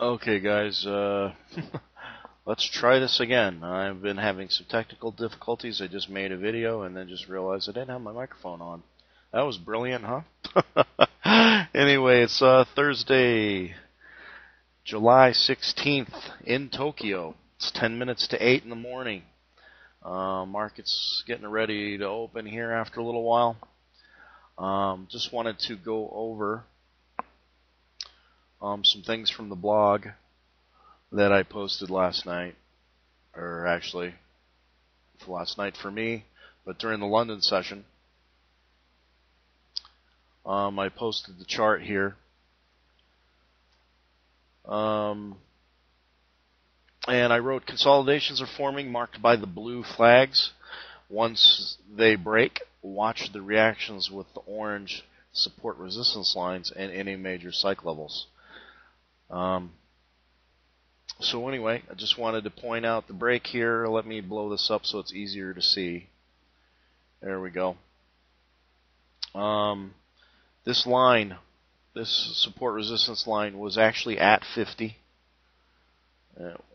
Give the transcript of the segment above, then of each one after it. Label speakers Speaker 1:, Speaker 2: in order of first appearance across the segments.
Speaker 1: Okay, guys, let's try this again. I've been having some technical difficulties. I just made a video and then just realized I didn't have my microphone on. That was brilliant, huh? Anyway, it's Thursday, July 16th in Tokyo. It's 10 minutes to 8 in the morning. Market's getting ready to open here after a little while. Just wanted to go over some things from the blog that I posted last night, or actually last night for me, but during the London session. I posted the chart here. And I wrote, consolidations are forming marked by the blue flags. Once they break, watch the reactions with the orange support resistance lines and any major psych levels. So anyway, I just wanted to point out the break here. Let me blow this up so it's easier to see. There we go. This line, this support resistance line was actually at 50.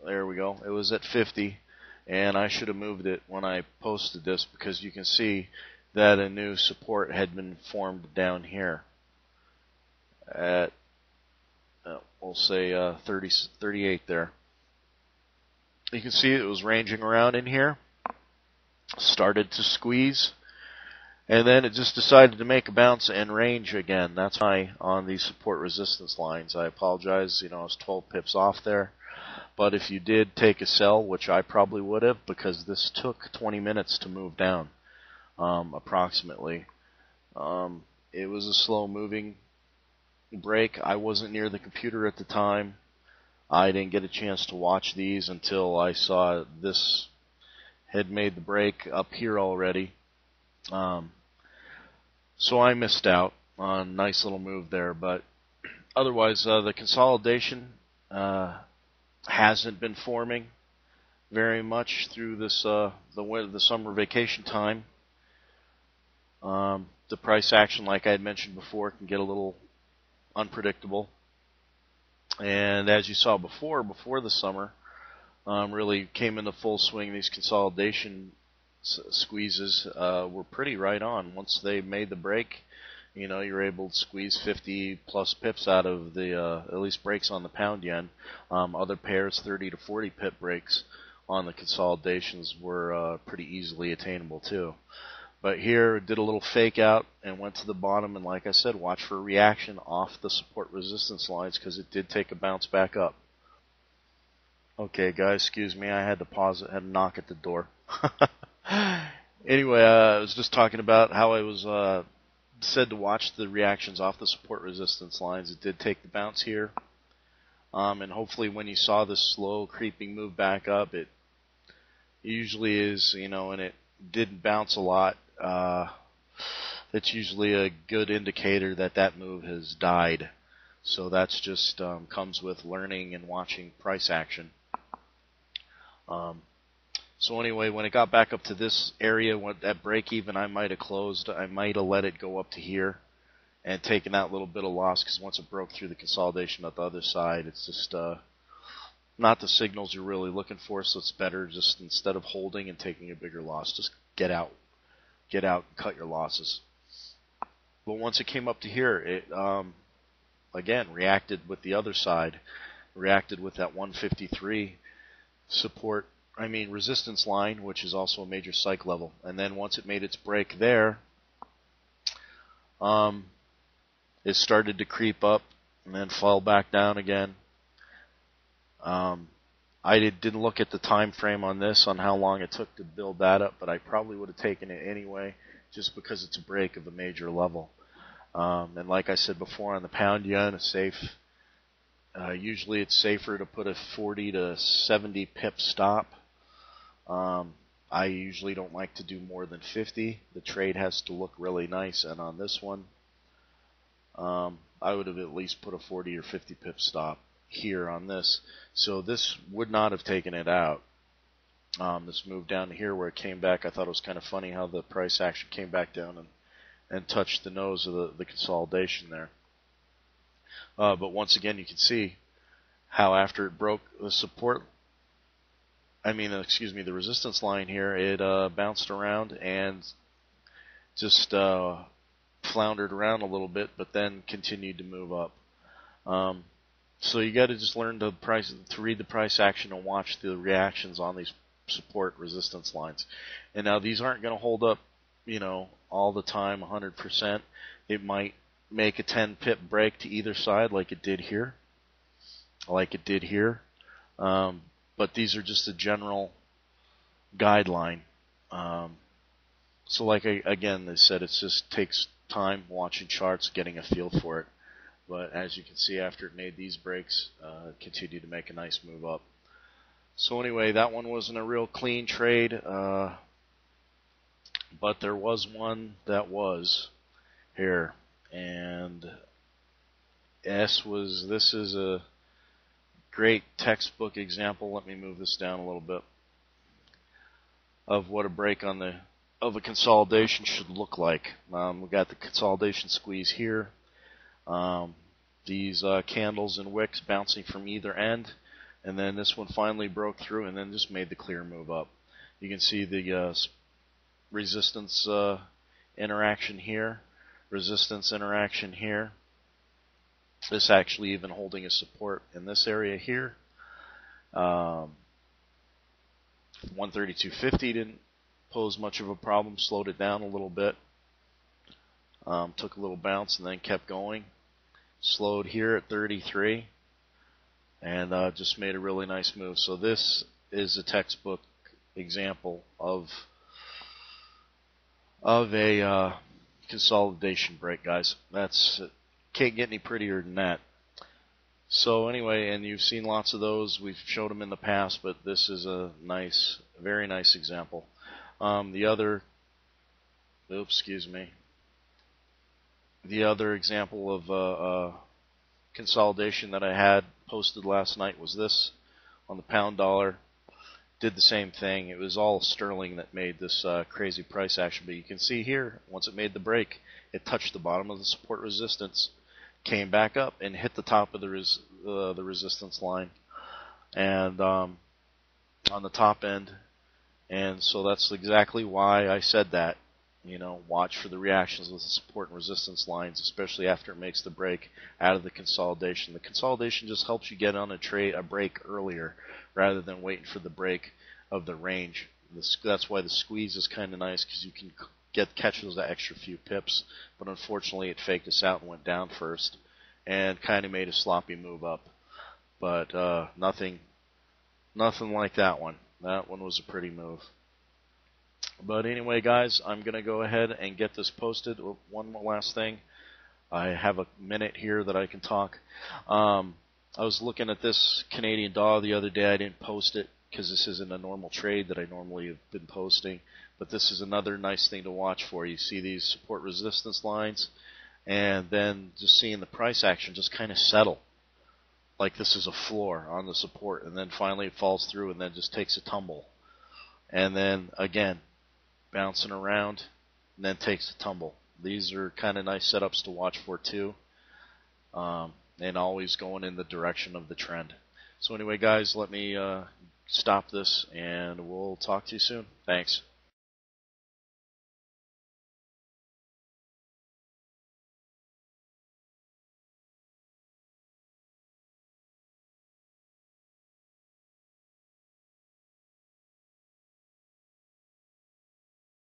Speaker 1: There we go. It was at 50, and I should have moved it when I posted this because you can see that a new support had been formed down here at we'll say 38 there. You can see it was ranging around in here, started to squeeze, and then it just decided to make a bounce and range again. That's why on these support resistance lines. I apologize, I was 12 pips off there. But if you did take a sell, which I probably would have, because this took 20 minutes to move down, approximately. It was a slow moving break. I wasn't near the computer at the time. I didn't get a chance to watch these until I saw this had made the break up here already. So I missed out on a nice little move there. But otherwise, the consolidation hasn't been forming very much through this the summer vacation time. The price action, like I had mentioned before, can get a little unpredictable. And as you saw before the summer, really came into full swing. These consolidation squeezes were pretty right on. Once they made the break, you're able to squeeze 50 plus pips out of the at least breaks on the pound yen. Other pairs, 30 to 40 pip breaks on the consolidations were pretty easily attainable too. But here, did a little fake out and went to the bottom, and like I said, watch for a reaction off the support resistance lines because it did take a bounce back up. Okay, guys, excuse me, I had to pause it, had to knock at the door. Anyway, I was just talking about how I was said to watch the reactions off the support resistance lines. It did take the bounce here, and hopefully when you saw this slow creeping move back up, it usually is, and it didn't bounce a lot. That's usually a good indicator that that move has died. So that's just comes with learning and watching price action. So anyway, when it got back up to this area, at break even, I might have closed. I might have let it go up to here and taken that little bit of loss because once it broke through the consolidation at the other side, it's just not the signals you're really looking for. So it's better just instead of holding and taking a bigger loss, just get out and cut your losses. But once it came up to here, it again reacted with the other side, reacted with that 153 resistance line, which is also a major psych level. And then once it made its break there, it started to creep up and then fall back down again. I didn't look at the time frame on this, on how long it took to build that up, but I probably would have taken it anyway, just because it's a break of a major level. And like I said before, on the pound yen, it's safe. Usually it's safer to put a 40 to 70 pip stop. I usually don't like to do more than 50. The trade has to look really nice, and on this one, I would have at least put a 40 or 50 pip stop here on this. So this would not have taken it out. This move down here where it came back, I thought it was kind of funny how the price action came back down and touched the nose of the consolidation there. But once again, you can see how after it broke the the resistance line here, it bounced around and just floundered around a little bit, but then continued to move up. So you got to just learn to read the price action and watch the reactions on these support resistance lines. And now these aren't going to hold up, all the time 100%. It might make a 10 pip break to either side like it did here. But these are just a general guideline. So like again, they said, it just takes time watching charts, getting a feel for it. But as you can see, after it made these breaks, it continued to make a nice move up. So anyway, that one wasn't a real clean trade, but there was one that was here, and this is a great textbook example. Let me move this down a little bit of what a break of a consolidation should look like. We got the consolidation squeeze here. These candles and wicks bouncing from either end, and then this one finally broke through and then just made the clear move up. You can see the resistance interaction here, resistance interaction here. This actually even holding a support in this area here. 132.50 didn't pose much of a problem, slowed it down a little bit. Took a little bounce and then kept going. Slowed here at 33 and just made a really nice move. So this is a textbook example of a consolidation break, guys. Can't get any prettier than that. So anyway, and you've seen lots of those. We've showed them in the past, but this is a very nice example. The other example of consolidation that I had posted last night was this on the pound dollar. Did the same thing. It was all sterling that made this crazy price action. But you can see here, once it made the break, it touched the bottom of the support resistance, came back up and hit the top of the resistance line, and on the top end. And so that's exactly why I said that. Watch for the reactions with the support and resistance lines, especially after it makes the break out of the consolidation. The consolidation just helps you get on a break earlier rather than waiting for the break of the range. That's why the squeeze is kind of nice, because you can catch those extra few pips. But unfortunately, it faked us out and went down first and kind of made a sloppy move up. But nothing like that one. That one was a pretty move. But anyway, guys, I'm going to go ahead and get this posted. One more last thing. I have a minute here that I can talk. I was looking at this Canadian dollar the other day. I didn't post it because this isn't a normal trade that I normally have been posting. But this is another nice thing to watch for. You see these support resistance lines, and then just seeing the price action just kind of settle. Like this is a floor on the support, and then finally it falls through and then just takes a tumble. And then again, bouncing around, and then takes a tumble. These are kind of nice setups to watch for too, and always going in the direction of the trend. So anyway, guys, let me stop this, and we'll talk to you soon. Thanks.